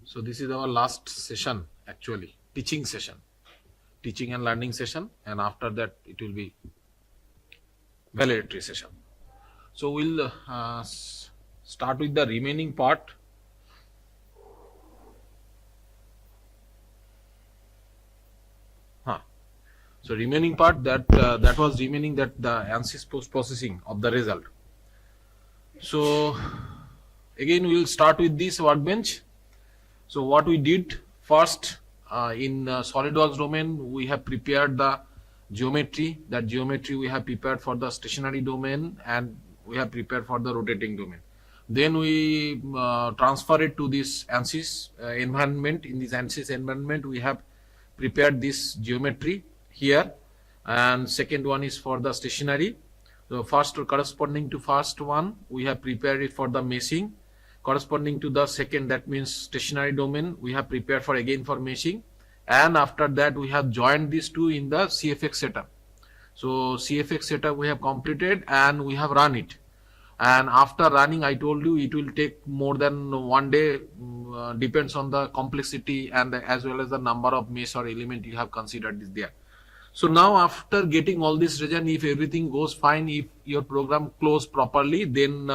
So this is our last session, actually, teaching and learning session, and after that it will be validatory session. So we'll start with the remaining part. So remaining part that was remaining, that the ANSYS post processing of the result. So again we will start with this workbench. So what we did first, in SolidWorks domain we have prepared the geometry. That geometry we have prepared for the stationary domain and we have prepared for the rotating domain. Then we transfer it to this ANSYS environment. In this ANSYS environment we have prepared this geometry here, and second one is for the stationary. So first, corresponding to first one, we have prepared it for the meshing. Corresponding to the second, that means stationary domain, we have prepared for again for meshing, and after that we have joined these two in the CFX setup. So CFX setup we have completed and we have run it, and after running, I told you it will take more than one day, depends on the complexity and as well as the number of mesh or element you have considered is there. So now after getting all this result, if everything goes fine, if your program closed properly, then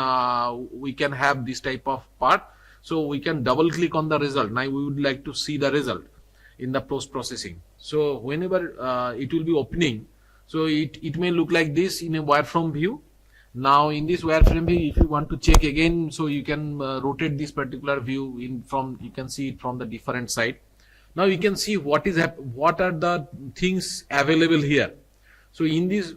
we can have this type of part. So we can double click on the result. Now we would like to see the result in the post processing. So whenever it will be opening, so it may look like this in a wireframe view. Now in this wireframe view, if you want to check again, so you can rotate this particular view you can see it from the different side. Now you can see what are the things available here. So in this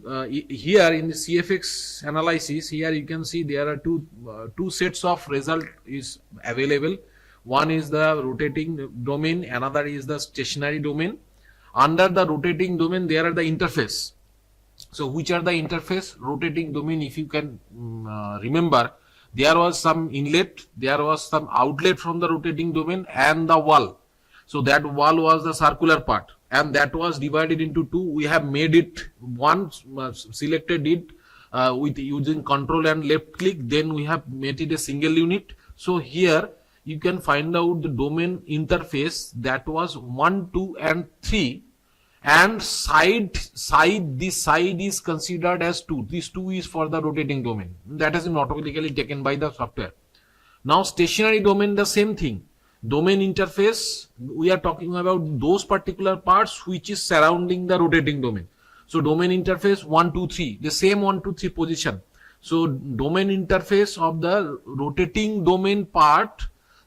here in the CFX analysis, here you can see there are two sets of result is available. One is the rotating domain, another is the stationary domain. Under the rotating domain, there are the interface. So which are the interface? Rotating domain, if you can remember, there was some inlet, there was some outlet from the rotating domain and the wall. So that wall was the circular part, and that was divided into two. We have made it one, selected it with using control and left click, then we have made it a single unit. So here you can find out the domain interface, that was 1, 2 and 3, and this side is considered as 2. This 2 is for the rotating domain. That has been automatically taken by the software. Now stationary domain, the same thing. Domain interface, we are talking about those particular parts which is surrounding the rotating domain. So domain interface 1, 2, 3, the same 1, 2, 3 position. So domain interface of the rotating domain part,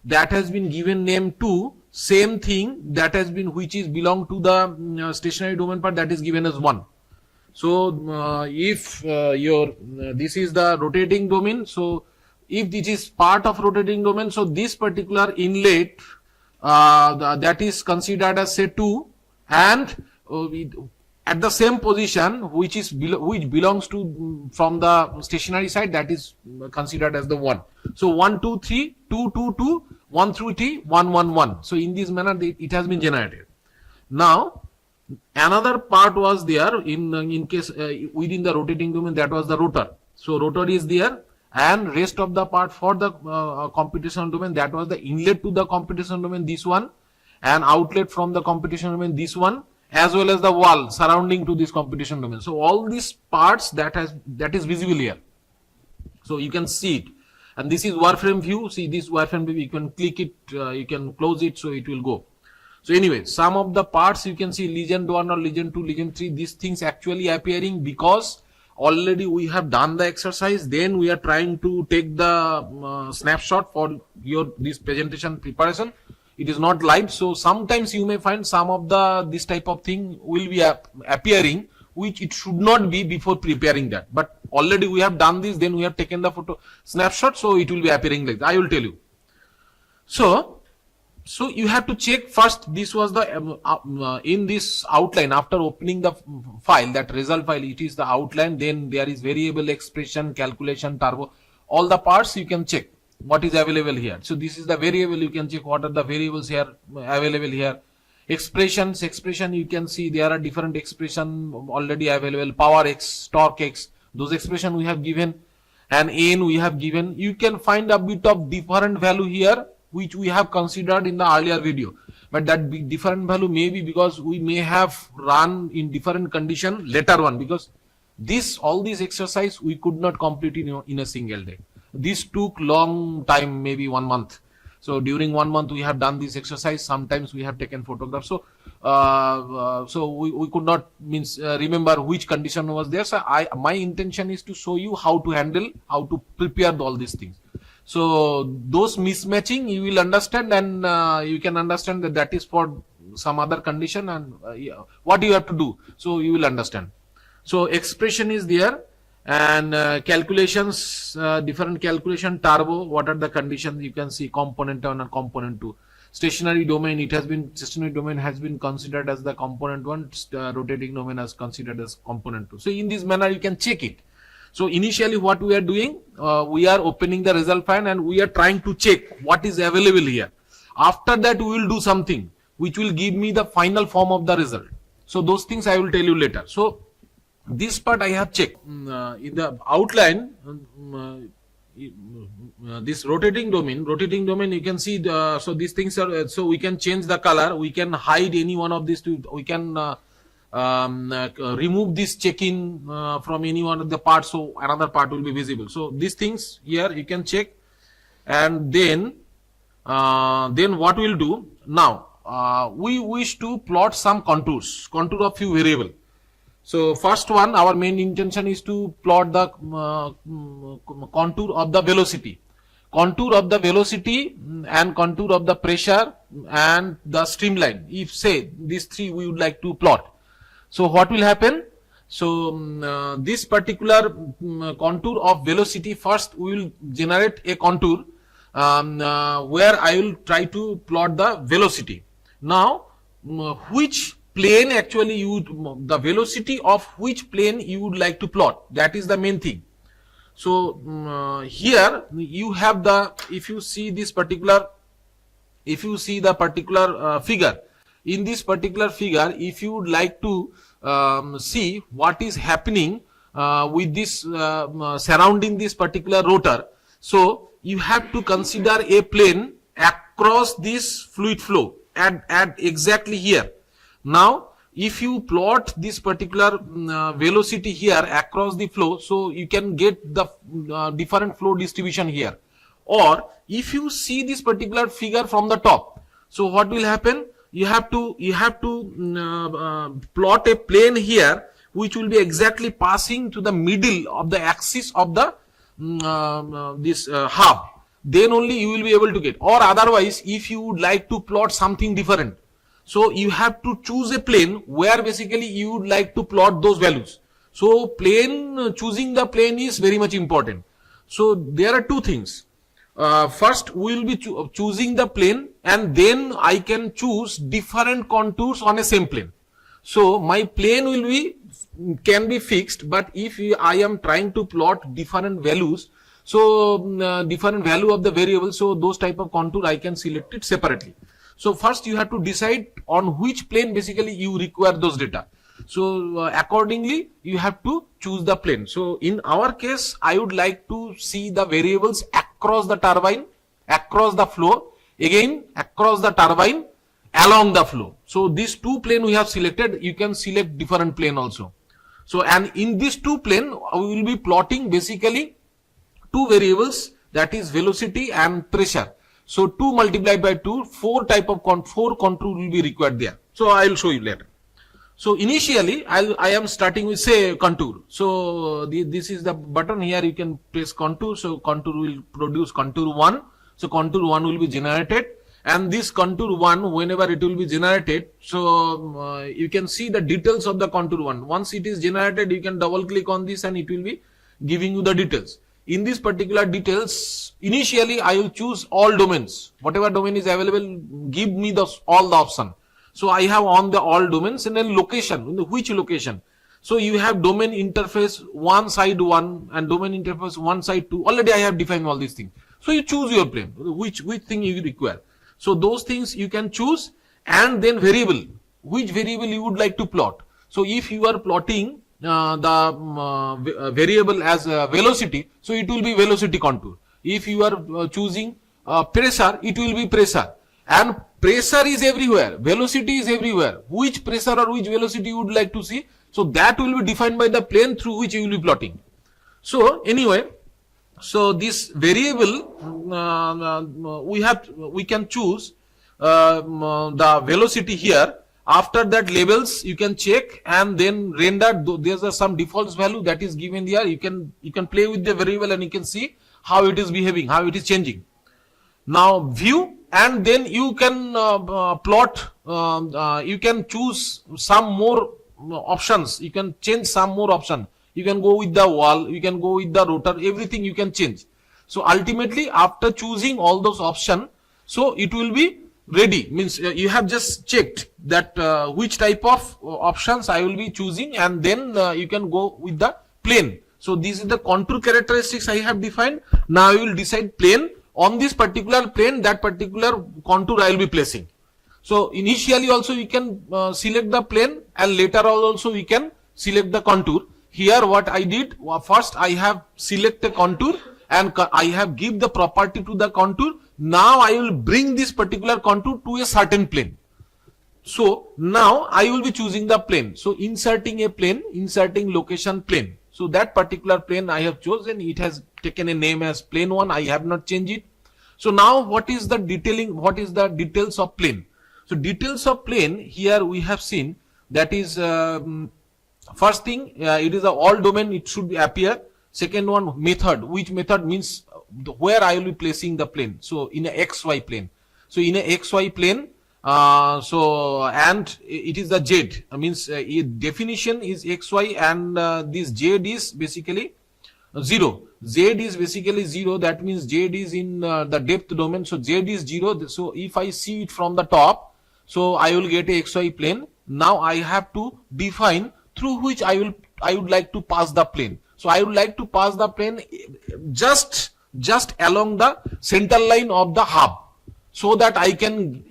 that has been given name to same thing that has been, which is belong to the stationary domain part, that is given as 1. So if this is the rotating domain, so if this is part of rotating domain, so this particular inlet that is considered as say 2, and at the same position which belongs to from the stationary side, that is considered as the 1. So 1, 2, 3, 2, 2, 2, 1 through 3, 1, 1, 1. So in this manner it has been generated. Now another part was there in case within the rotating domain, that was the rotor. So rotor is there, and rest of the part for the computational domain, that was the inlet to the computational domain, this one, and outlet from the computational domain, this one, as well as the wall surrounding to this computational domain. So all these parts that is visible here. So you can see it, and this is wireframe view. See this wireframe view, you can click it, you can close it, so it will go. So anyway, some of the parts you can see legend 1 or legend 2, legend 3, these things actually appearing because already we have done the exercise. Then we are trying to take the snapshot for this presentation preparation. It is not live, so sometimes you may find some of this type of thing will be appearing, which it should not be before preparing that. But already we have done this, then we have taken the photo snapshot, so it will be appearing like that. I will tell you. So you have to check first. This was the in this outline, after opening the file, that result file, it is the outline. Then there is variable, expression, calculation, turbo, all the parts you can check what is available here. So this is the variable, you can check what are the variables here available here. Expression you can see there are different expression already available. Power x, torque x, those expression we have given, and n we have given. You can find a bit of different value here which we have considered in the earlier video. But that different value may be because we may have run in different condition later on, because all these exercise we could not complete in a single day. This took long time, maybe 1 month. So during 1 month we have done this exercise. Sometimes we have taken photographs. So we could not remember which condition was there. So my intention is to show you how to handle, how to prepare all these things. So those mismatching you will understand, and you can understand that is for some other condition, and what you have to do. So you will understand. So expression is there, and calculations, different calculation, turbo, what are the conditions, you can see component 1 and component 2. Stationary domain, stationary domain has been considered as the component 1, rotating domain as considered as component 2. So in this manner you can check it. So initially what we are doing, we are opening the result file and we are trying to check what is available here. After that we will do something which will give me the final form of the result. So those things I will tell you later. So this part I have checked. In the outline, this rotating domain you can see, so these things are, so we can change the color, we can hide any one of these two, we can remove this check-in from any one of the parts, so another part will be visible. So these things here you can check, and then what we will do now, we wish to plot some contour of few variable. So first one, our main intention is to plot the contour of the velocity and contour of the pressure and the streamline. If say these three we would like to plot. So what will happen? So this particular contour of velocity, first we will generate a contour where I will try to plot the velocity. Now which plane actually the velocity of which plane you would like to plot, that is the main thing. So here you have if you see the particular figure, in this particular figure, if you would like to see what is happening with this surrounding this particular rotor, so you have to consider a plane across this fluid flow at exactly here. Now if you plot this particular velocity here across the flow, so you can get the different flow distribution here. Or if you see this particular figure from the top, so what will happen? You have to plot a plane here which will be exactly passing to the middle of the axis of the this hub. Then only you will be able to get. Or otherwise, if you would like to plot something different, so you have to choose a plane where basically you would like to plot those values. So choosing the plane is very much important. So there are two things. First we will be choosing the plane, and then I can choose different contours on a same plane. So my plane can be fixed, but if I am trying to plot different values, so different value of the variable, so those type of contour I can select it separately. So first you have to decide on which plane basically you require those data. So accordingly you have to choose the plane. So in our case, I would like to see the variables across the turbine, across the flow, again across the turbine, along the flow. So these two plane we have selected. You can select different plane also. So and in this two plane we will be plotting basically two variables, that is velocity and pressure. So 2 multiplied by 2, 4 contour will be required there. So I will show you later. So initially I am starting with say contour. So this is the button here, you can press contour. So contour will produce contour 1. So contour 1 will be generated, and this contour 1, whenever it will be generated, so you can see the details of the contour 1. Once it is generated, you can double click on this and it will be giving you the details. In this particular details, initially I will choose all domains. Whatever domain is available, give me all the option. So I have on the all domains, and then location, which location. So you have domain interface 1 side 1 and domain interface 1 side 2. Already I have defined all these things. So you choose your plane, which thing you require. So those things you can choose, and then variable, which variable you would like to plot. So if you are plotting the variable as velocity, so it will be velocity contour. If you are choosing pressure, it will be pressure. And pressure is everywhere, velocity is everywhere. Which pressure or which velocity you would like to see? So that will be defined by the plane through which you will be plotting. So anyway, so this variable we can choose the velocity here. After that labels you can check and then render. There's some default value that is given here. You can play with the variable and you can see how it is behaving, how it is changing. Now view, and then you can plot. You can choose some more options. You can change some more option. You can go with the wall, you can go with the rotor, everything you can change. So ultimately after choosing all those options, so it will be ready, means you have just checked that which type of options I will be choosing, and then you can go with the plane. So this is the contour characteristics I have defined. Now I will decide plane. On this particular plane, that particular contour I will be placing. So initially also we can select the plane, and later on also we can select the contour. Here what I did, first I have select the contour and I have give the property to the contour. Now I will bring this particular contour to a certain plane. So now I will be choosing the plane. So inserting a plane, inserting location plane. So that particular plane I have chosen, it has taken a name as plane 1. I have not changed it. So now what is the detailing, what is the details of plane? So details of plane, here we have seen that is first thing, it is a all domain, it should appear. Second one, method, which method means where I will be placing the plane. So in a XY plane. So in a XY plane, and it is the Z, means definition is XY, and this Z is basically 0. Z is basically 0, that means Z is in the depth domain. So Z is 0. So if I see it from the top, so I will get a XY plane. Now I have to define through which I would like to pass the plane. So I would like to pass the plane just along the center line of the hub, so that I can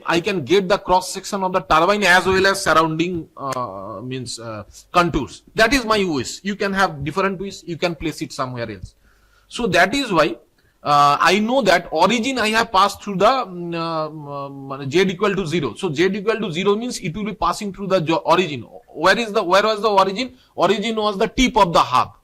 get the cross section of the turbine as well as surrounding contours. That is my wish. You can have different wish. You can place it somewhere else. So that is why I know that origin I have passed through the Z equal to 0. So Z equal to 0 means it will be passing through the origin. Where was the origin? Origin was the tip of the hub.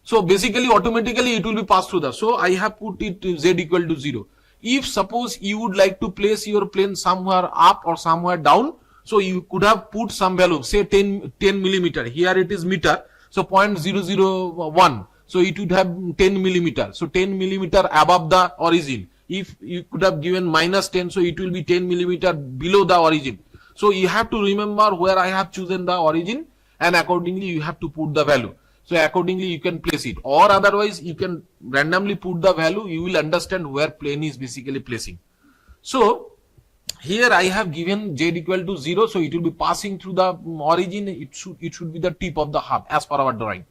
So basically automatically it will be passed through the. So I have put it Z equal to 0. If suppose you would like to place your plane somewhere up or somewhere down, so you could have put some value, say 10 millimeter. Here it is meter, so 0.001. So it would have 10 millimeter. So 10 millimeter above the origin. If you could have given minus 10, so it will be 10 millimeter below the origin. So you have to remember where I have chosen the origin, and accordingly you have to put the value. So accordingly you can place it, or otherwise you can randomly put the value. You will understand where plane is basically placing. So here I have given Z equal to 0, so it will be passing through the origin. It should be the tip of the hub as per our drawing.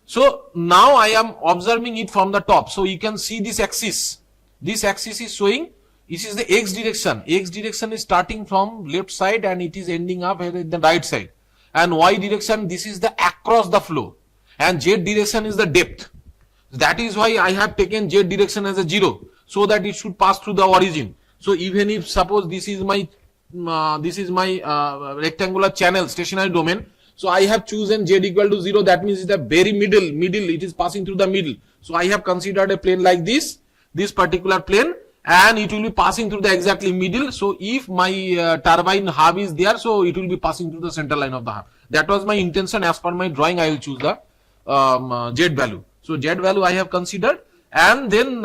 So now I am observing it from the top. So you can see this axis. This axis is showing, this is the X direction. X direction is starting from left side and it is ending up at the right side. And Y direction, this is the across the flow. And Z direction is the depth. That is why I have taken Z direction as a 0, so that it should pass through the origin. So even if suppose this is my rectangular channel stationary domain, so I have chosen Z equal to 0, that means it's the very middle, it is passing through the middle. So I have considered a plane like this particular plane, and it will be passing through the exactly middle. So if my turbine hub is there, so it will be passing through the center line of the hub. That was my intention. As per my drawing, I will choose the Z value. So Z value I have considered, and then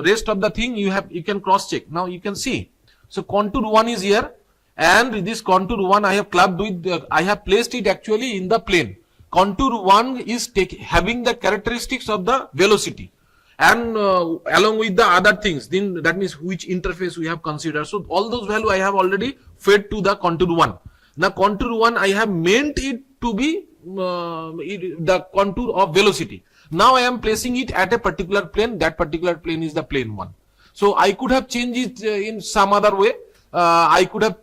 rest of the thing you can cross check. Now you can see. So contour 1 is here, and this contour 1 I have clubbed with, I have placed it actually in the plane. Contour 1 is having the characteristics of the velocity, and along with the other things, then that means which interface we have considered. So all those value I have already fed to the contour 1. Now contour 1 I have meant it to be the contour of velocity. Now I am placing it at a particular plane. That particular plane is the plane 1. So I could have changed it in some other way. I could have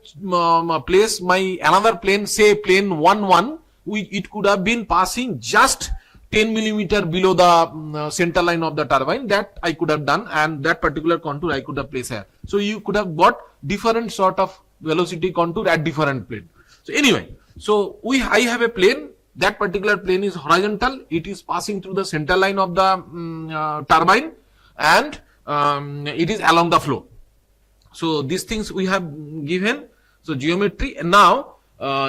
placed my another plane, say plane 1 1. It could have been passing just 10 millimeter below the center line of the turbine. That I could have done, and that particular contour I could have placed here. So you could have got different sort of velocity contour at different plane. So anyway, so I have a plane. That particular plane is horizontal. It is passing through the center line of the turbine, and it is along the flow. So these things we have given. So geometry. And now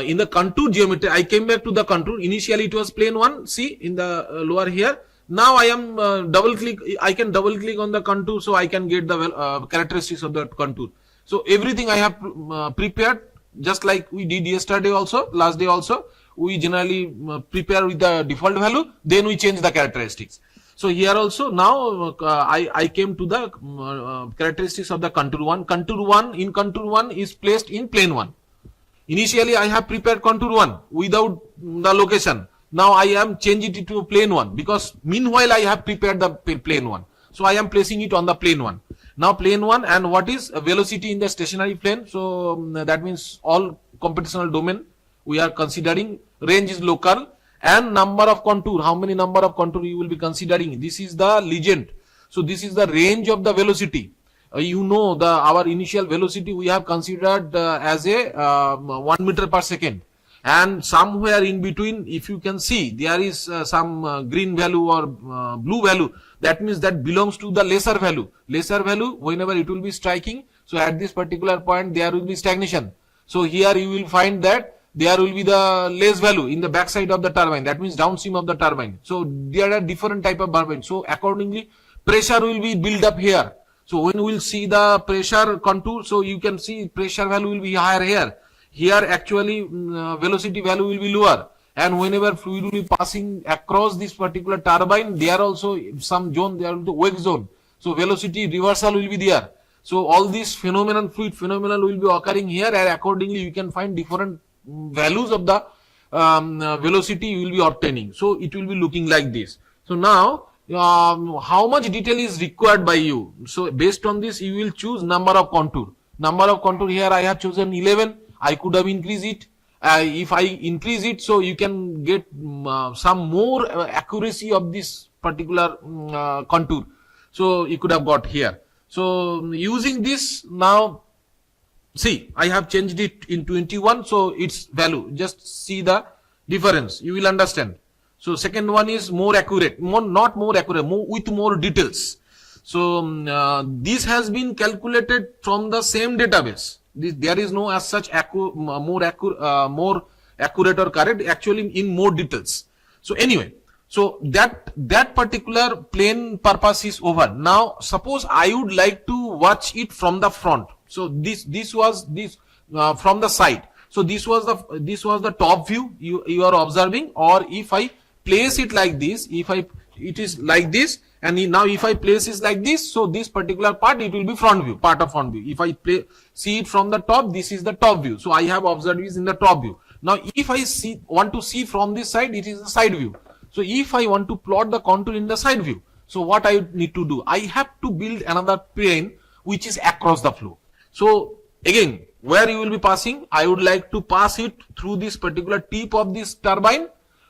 in the contour geometry, I came back to the contour. Initially it was plane 1. See in the lower here. Now I am double click. I can double click on the contour, so I can get the characteristics of the contour. So everything I have prepared, just like we did yesterday also, last day also. We generally prepare with the default value, then we change the characteristics. So here also now I came to the characteristics of the contour 1. Contour 1 in contour 1 is placed in plane 1. Initially I have prepared contour 1 without the location. Now I am changing it to plane 1 because meanwhile I have prepared the plane 1. So I am placing it on the plane 1. Now plane 1, and what is velocity in the stationary plane? So that means all computational domain we are considering. Range is local, and number of contour, how many number of contour you will be considering. This is the legend. So this is the range of the velocity. You know our initial velocity we have considered as a 1 meter per second, and somewhere in between, if you can see, there is some green value or blue value. That means that belongs to the lesser value. Lesser value, whenever it will be striking, so at this particular point there will be stagnation. So here you will find that there will be the less value in the backside of the turbine. That means downstream of the turbine. So there are different type of turbine. So accordingly, pressure will be built up here. So when we will see the pressure contour, so you can see pressure value will be higher here. Here actually velocity value will be lower. And whenever fluid will be passing across this particular turbine, there also some zone, there will be the wake zone. So velocity reversal will be there. So all these phenomenon, fluid phenomenon will be occurring here, and accordingly you can find different values of the velocity you will be obtaining. So it will be looking like this. So now how much detail is required by you? So based on this you will choose number of contour. Number of contour here I have chosen 11. I could have increased it. If I increase it, so you can get some more accuracy of this particular contour. So you could have got here. So using this now, see, I have changed it in 21, so its value, just see the difference, you will understand. So second one is more accurate, not more accurate, with more details. So this has been calculated from the same database. There is no as such more accurate or correct, actually in more details. So anyway, so that particular plane purpose is over. Now suppose I would like to watch it from the front. So this was from the side. So this was the top view you are observing. Or if I place it like this, it is like this, and now if I place it like this, so this particular part, it will be front view, part of front view. If I see it from the top, this is the top view. So I have observed this in the top view. Now if I want to see from this side, it is the side view. So if I want to plot the contour in the side view, so what I need to do, I have to build another plane which is across the flow. So again, where you will be passing, I would like to pass it through this particular tip of this turbine,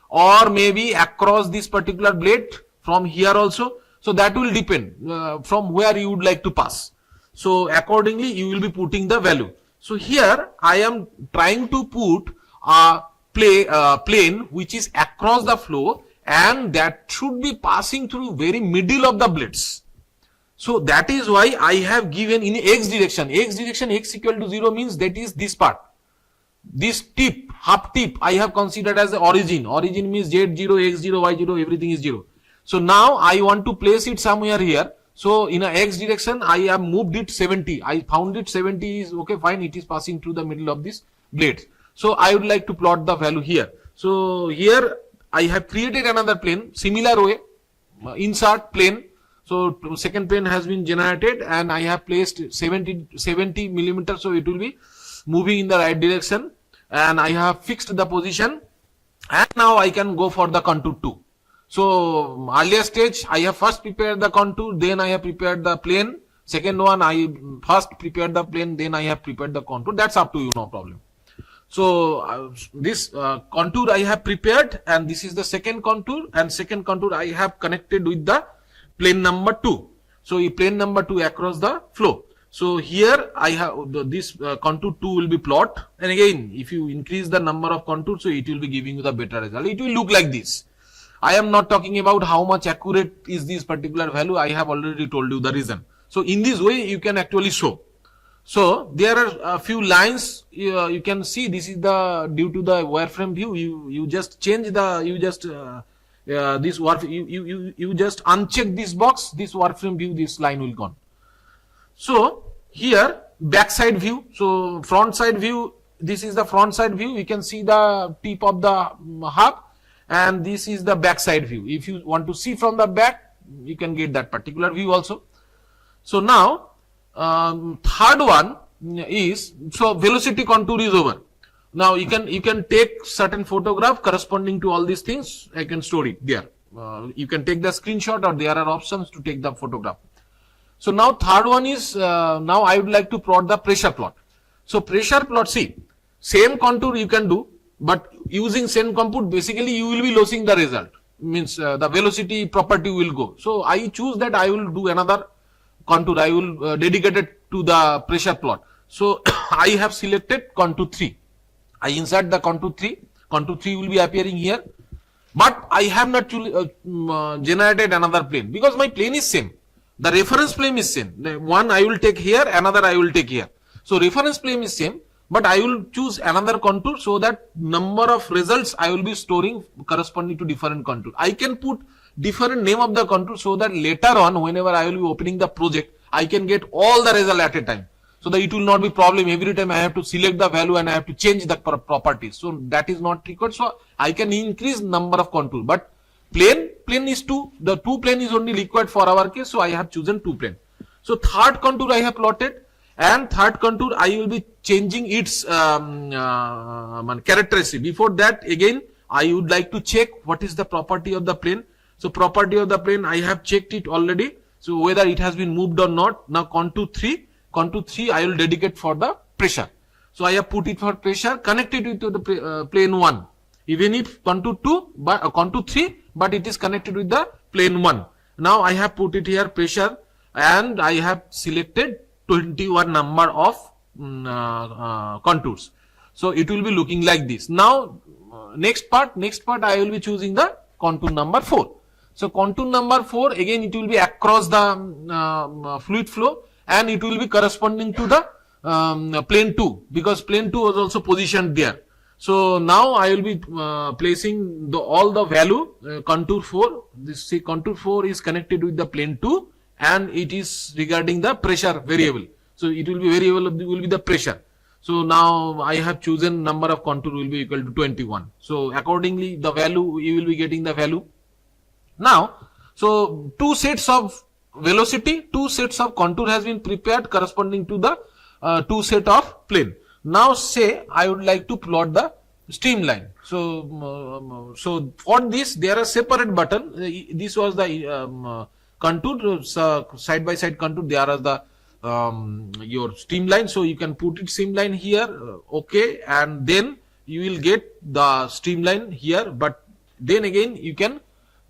or maybe across this particular blade from here also. So that will depend from where you would like to pass. So accordingly you will be putting the value. So here I am trying to put a plane which is across the flow, and that should be passing through very middle of the blades. So that is why I have given in x direction, x equal to 0 means that is this part. This tip, half tip, I have considered as the origin. Origin means z0, x0, y0, everything is 0. So now I want to place it somewhere here. So in a x direction, I have moved it 70. I found it 70 is okay, fine. It is passing through the middle of this blade. So I would like to plot the value here. So here I have created another plane, similar way, insert plane. So second plane has been generated, and I have placed 70 millimeters. So it will be moving in the right direction, and I have fixed the position, and now I can go for the contour 2. So earlier stage, I have first prepared the contour, then I have prepared the plane. Second one, I first prepared the plane, then I have prepared the contour. That's up to you, no problem. So this contour I have prepared, and this is the second contour, and second contour I have connected with the plane number 2. So plane number 2 across the flow. So here I have this contour 2 will be plot, and again if you increase the number of contours, so it will be giving you the better result. It will look like this. I am not talking about how much accurate is this particular value. I have already told you the reason. So in this way you can actually show. So there are a few lines you can see. This is the due to the wireframe view. You just change the this you just uncheck this box. This wireframe view, this line will gone. So here backside view. So front side view. This is the front side view. You can see the tip of the hub, and this is the backside view. If you want to see from the back, you can get that particular view also. So now third one is, so velocity contour is over. Now you can take certain photograph corresponding to all these things. I can store it there. You can take the screenshot, or there are options to take the photograph. So now third one is, now I would like to plot the pressure plot. So pressure plot, see, same contour you can do, but using same compute, basically you will be losing the result. Means the velocity property will go. So I choose that I will do another contour. I will dedicate it to the pressure plot. So I have selected contour 3. I insert the contour 3. Contour 3 will be appearing here. But I have not generated another plane, because my plane is same. The reference plane is same. One I will take here, another I will take here. So reference plane is same, but I will choose another contour, so that number of results I will be storing corresponding to different contour. I can put different name of the contour, so that later on, whenever I will be opening the project, I can get all the result at a time. So that it will not be problem. Every time I have to select the value and I have to change the properties. So that is not required. So I can increase number of contour, but plane is 2. The 2 plane is only required for our case. So I have chosen 2 plane. So third contour I have plotted, and third contour I will be changing its characteristic. Before that, again I would like to check what is the property of the plane. So property of the plane, I have checked it already. So whether it has been moved or not. Now contour 3 I will dedicate for the pressure. So I have put it for pressure, connected it to the plane 1. Even if contour 2, but contour 3, but it is connected with the plane 1. Now I have put it here pressure, and I have selected 21 number of contours. So it will be looking like this. Now next part I will be choosing the contour number 4. So contour number 4, again it will be across the fluid flow, and it will be corresponding to the plane 2, because plane 2 was also positioned there. So now I will be placing all the value contour 4. This, see, contour 4 is connected with the plane 2, and it is regarding the pressure variable. So it will be variable will be the pressure. So now I have chosen number of contour will be equal to 21. So accordingly the value, you will be getting the value. Now, so 2 sets of velocity, 2 sets of contour has been prepared corresponding to the 2 set of plane. Now say I would like to plot the streamline. So for this there are separate button. This was the contour, side by side contour. There are the your streamline. So you can put it streamline here, okay, and then you will get the streamline here. But then again you can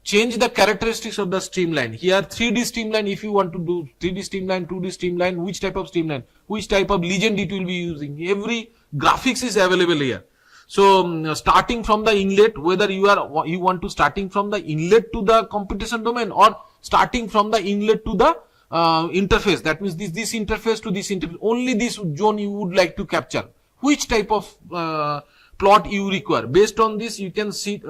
change the characteristics of the streamline. Here 3D streamline, if you want to do 3D streamline, 2D streamline, which type of streamline, which type of legend it will be using. Every graphics is available here. So starting from the inlet, whether you want to starting from the inlet to the computation domain, or starting from the inlet to the interface. That means this interface to this interface. Only this zone you would like to capture. Which type of plot you require. Based on this, you can see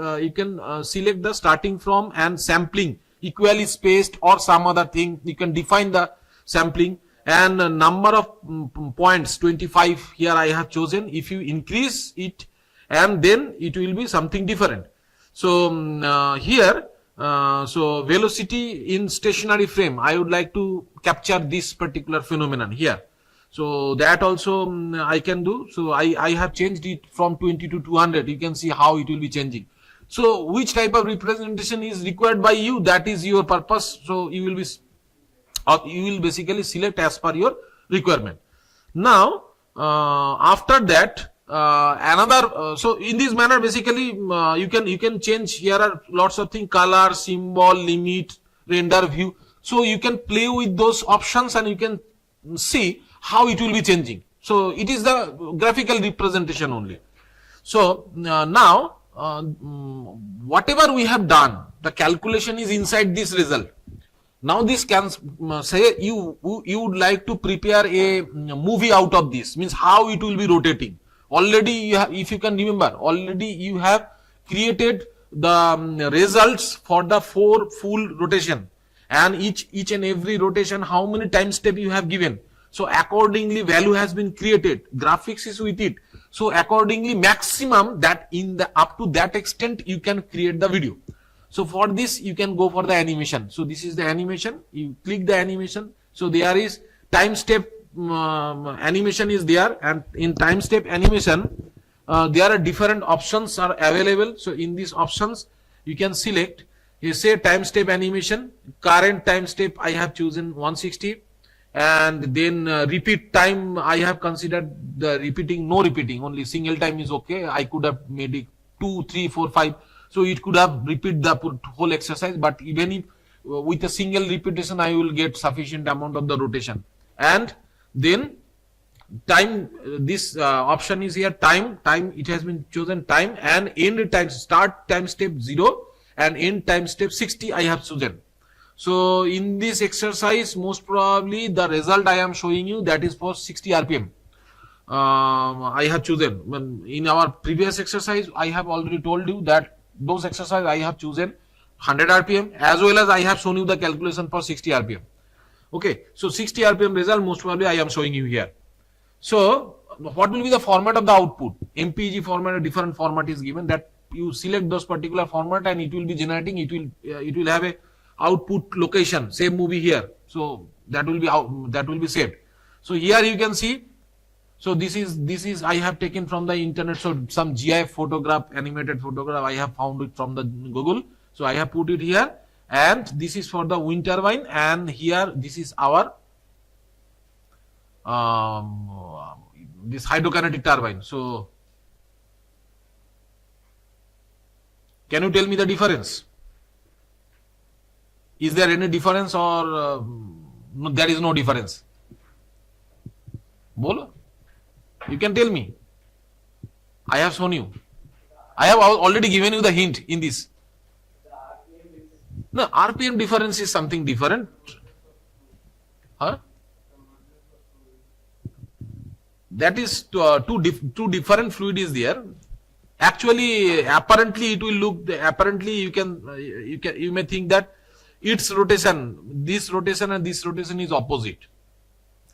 select the starting from and sampling equally spaced or some other thing. You can define the sampling, and number of points 25 here I have chosen. If you increase it, and then it will be something different. So here so velocity in stationary frame, I would like to capture this particular phenomenon here. So that also I can do. So I have changed it from 20 to 200. You can see how it will be changing. So which type of representation is required by you, that is your purpose. So you will basically select as per your requirement. Now after that So in this manner, basically, you can change. Here are lots of things: color, symbol, limit, render, view. So you can play with those options and you can see how it will be changing. So it is the graphical representation only. So now whatever we have done, the calculation is inside this result. Now this can say you would like to prepare a movie out of this, means how it will be rotating. Already you have, if you can remember, already you have created the results for the 4 full rotation, and each and every rotation how many time step you have given. So accordingly value has been created, graphics is with it. So accordingly maximum that in the up to that extent you can create the video. So for this you can go for the animation. So this is the animation, you click the animation. So there is time step animation is there, and in time step animation there are different options are available. So in these options you can select, you say time step animation, current time step I have chosen 160, and then repeat time I have considered the repeating, no repeating, only single time is okay. I could have made it 2, 3, 4, 5. So it could have repeat the whole exercise, but even if with a single repetition I will get sufficient amount of the rotation. And then time, this option is here, time it has been chosen, time, and end time, start time step 0 and end time step 60 I have chosen. So in this exercise most probably the result I am showing you, that is for 60 rpm. I have chosen. In our previous exercise I have already told you that those exercise I have chosen 100 rpm, as well as I have shown you the calculation for 60 rpm. Okay, so 60 rpm result most probably I am showing you here. So what will be the format of the output? MPEG format, a different format is given, that you select those particular format and it will be generating, it will have a output location, same movie here. So that will be saved. So here you can see. So this is I have taken from the internet. So some GIF photograph, animated photograph I have found it from the Google. So I have put it here, and this is for the wind turbine, and here this is our this hydrokinetic turbine. So can you tell me the difference? Is there any difference, or no, there is no difference? Bolo? You can tell me. I have shown you. I have already given you the hint in this. No, RPM difference is something different. Huh? That is two different fluid is there. Actually, apparently it will look. Apparently, you may think that its rotation, this rotation and this rotation is opposite.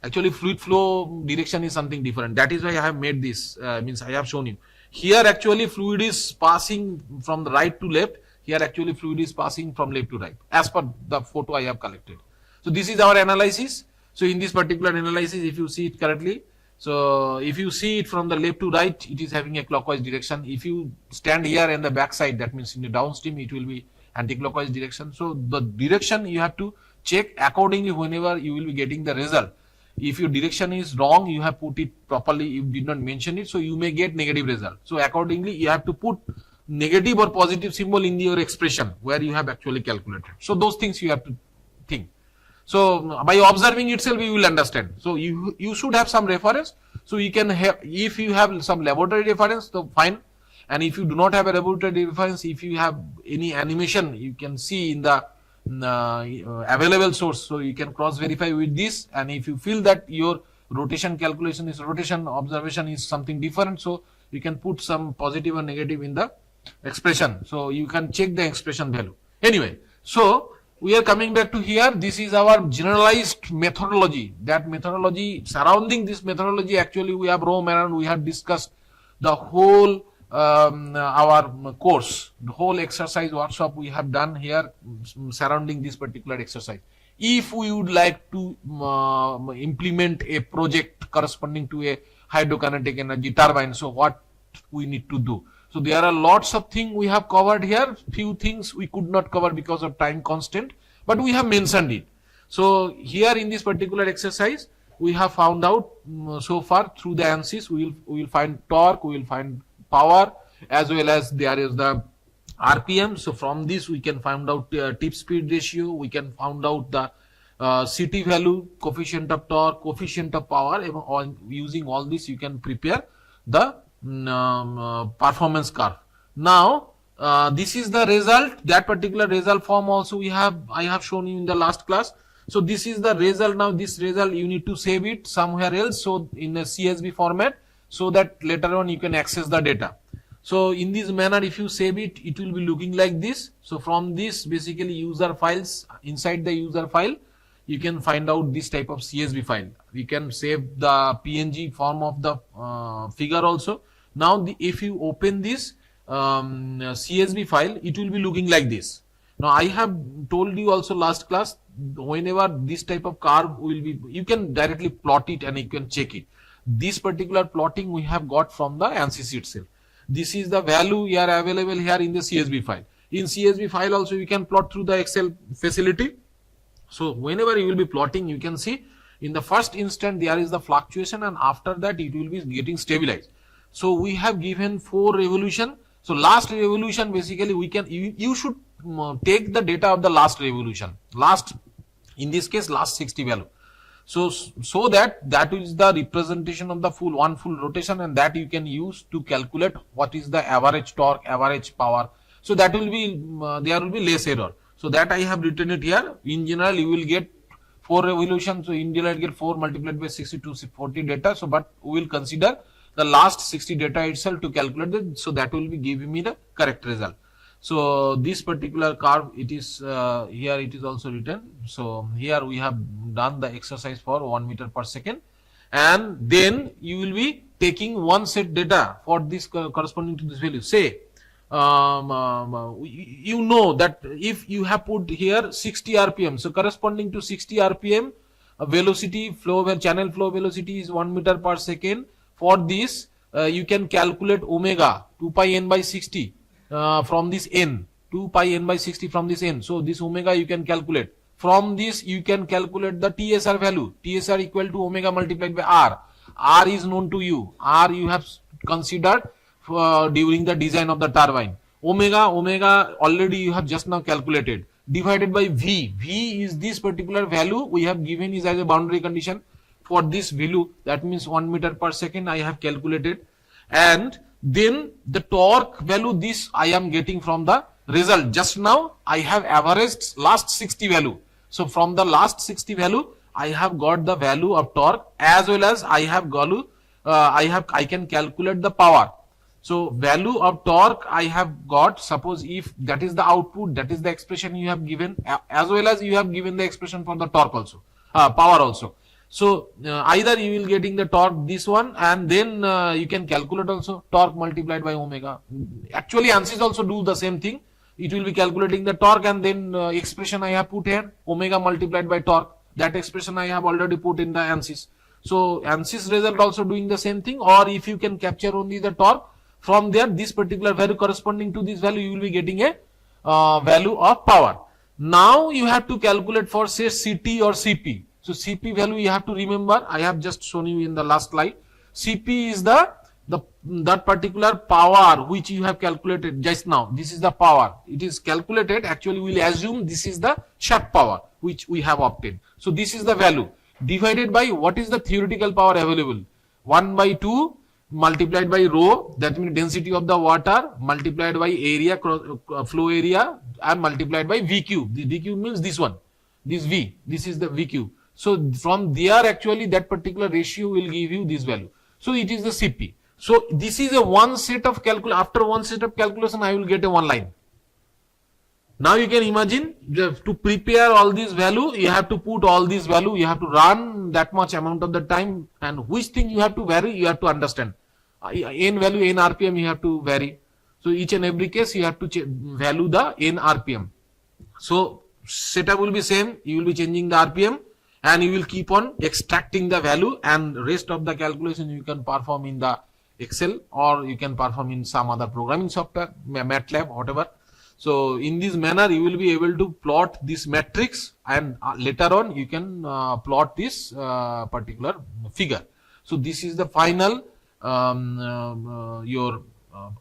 Actually, fluid flow direction is something different. That is why I have made this. Means I have shown you. Here actually fluid is passing from the right to left. Here actually fluid is passing from left to right, as per the photo I have collected. So this is our analysis. So in this particular analysis, if you see it correctly, so if you see it from the left to right, it is having a clockwise direction. If you stand here in the back side, that means in the downstream, it will be anti-clockwise direction. So the direction you have to check accordingly whenever you will be getting the result. If your direction is wrong, you have put it properly, you did not mention it, so you may get negative result. So accordingly, you have to put negative or positive symbol in your expression where you have actually calculated. So those things you have to think. So by observing itself, you will understand. So you should have some reference. So you can have, if you have some laboratory reference, so fine. And if you do not have a laboratory reference, if you have any animation, you can see in the available source. So you can cross verify with this. And if you feel that your rotation calculation is rotation observation is something different, so you can put some positive or negative in the expression. So you can check the expression value. Anyway, so we are coming back to here. This is our generalized methodology. That methodology, surrounding this methodology, actually we have roam around, we have discussed the whole our course, the whole exercise workshop we have done here surrounding this particular exercise. If we would like to implement a project corresponding to a hydrokinetic energy turbine, so what we need to do? So there are lots of things we have covered here. Few things we could not cover because of time constant, but we have mentioned it. So here in this particular exercise, we have found out so far through the ANSYS. We will find torque, we will find power, as well as there is the RPM. So from this we can find out tip speed ratio, we can find out the CT value, coefficient of torque, coefficient of power. Using all this you can prepare the performance curve. Now this is the result. That particular result form also I have shown you in the last class. So this is the result. Now this result you need to save it somewhere else, so in a CSV format, so that later on you can access the data. So in this manner, if you save it, it will be looking like this. So from this basically user files, inside the user file you can find out this type of CSV file. We can save the PNG form of the figure also. Now if you open this CSV file, it will be looking like this. Now I have told you also last class, whenever this type of curve will be, you can directly plot it and you can check it. This particular plotting we have got from the ANSYS itself. This is the value here available here in the CSV file. In CSV file also you can plot through the Excel facility. So whenever you will be plotting, you can see in the first instant there is the fluctuation, and after that it will be getting stabilized. So we have given 4 revolution. So last revolution basically we can, you should take the data of the last revolution, in this case last 60 value. So that is the representation of the one full rotation, and that you can use to calculate what is the average torque, average power. So that will be there will be less error. So that I have written it here. In general you will get 4 revolutions. So in general you get 4 multiplied by 60 to 40 data. So but we will consider the last 60 data itself to calculate it. So that will be giving me the correct result. So this particular curve, it is here it is also written. So here we have done the exercise for 1 meter per second, and then you will be taking one set data for this corresponding to this value. Say you know that if you have put here 60 RPM, so corresponding to 60 RPM velocity channel flow velocity is 1 meter per second. For this you can calculate omega 2 pi n by 60 from this n, 2 pi n by 60 from this n. So this omega you can calculate. From this you can calculate the TSR value. TSR equal to omega multiplied by R. R is known to you. R you have considered during the design of the turbine. Omega already you have just now calculated. Divided by V. V is this particular value we have given is as a boundary condition for this value. That means 1 meter per second I have calculated. And then the torque value, this I am getting from the result. Just now I have averaged last 60 value. So from the last 60 value I have got the value of torque, as well as I have value I can calculate the power. So value of torque I have got, suppose if that is the output, that is the expression you have given, as well as you have given the expression for the torque also, power also. So either you will getting the torque this one, and then you can calculate also torque multiplied by omega. Actually ANSYS also do the same thing. It will be calculating the torque, and then expression I have put here, omega multiplied by torque. That expression I have already put in the ANSYS. So ANSYS result also doing the same thing. Or if you can capture only the torque, from there this particular value corresponding to this value you will be getting a value of power. Now you have to calculate for say CT or CP. So CP value you have to remember, I have just shown you in the last slide. CP is that particular power which you have calculated just now. This is the power. It is calculated. Actually we will assume this is the shaft power which we have obtained. So this is the value divided by what is the theoretical power available. 1 by 2 multiplied by rho, that means density of the water, multiplied by area, flow area, and multiplied by VQ. The VQ means this one, this V, this is the VQ. So from there actually that particular ratio will give you this value. So it is the CP. So this is a one set of calculation. After one set of calculation I will get a one line. Now you can imagine, to prepare all this value, you have to put all this value, you have to run that much amount of the time, and which thing you have to vary, you have to understand. N value, N RPM you have to vary. So each and every case you have to value the N RPM. So setup will be same, you will be changing the RPM, and you will keep on extracting the value, and rest of the calculation you can perform in the Excel, or you can perform in some other programming software, MATLAB, whatever. So in this manner, you will be able to plot this matrix, and later on you can plot this particular figure. So this is the final your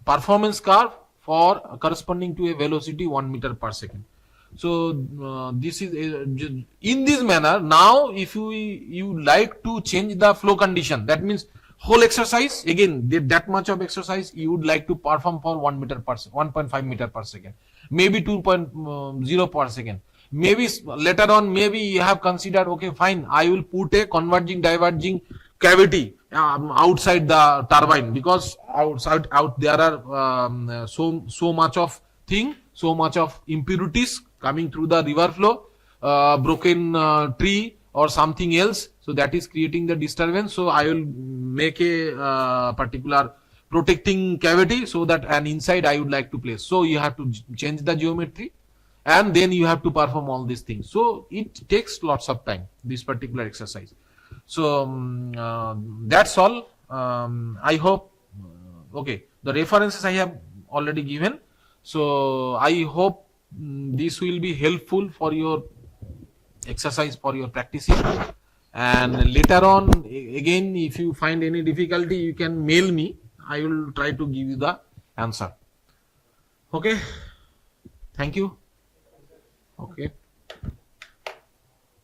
performance curve for corresponding to a velocity 1 meter per second. So this is in this manner. Now, if you like to change the flow condition, that means whole exercise again that much of exercise you would like to perform for 1 meter per 1.5 meter per second, maybe 2.0 per second. Maybe later on, maybe you have considered, okay, fine, I will put a converging diverging cavity outside the turbine, because out there are so much of thing, so much of impurities coming through the river flow, broken tree or something else, so that is creating the disturbance. So I will make a particular protecting cavity, so that an inside I would like to place. So you have to change the geometry, and then you have to perform all these things. So it takes lots of time, this particular exercise. So that's all. I hope okay, the references I have already given. So I hope this will be helpful for your exercise, for your practicing. And later on, again, if you find any difficulty, you can mail me. I will try to give you the answer. Okay. Thank you. Okay.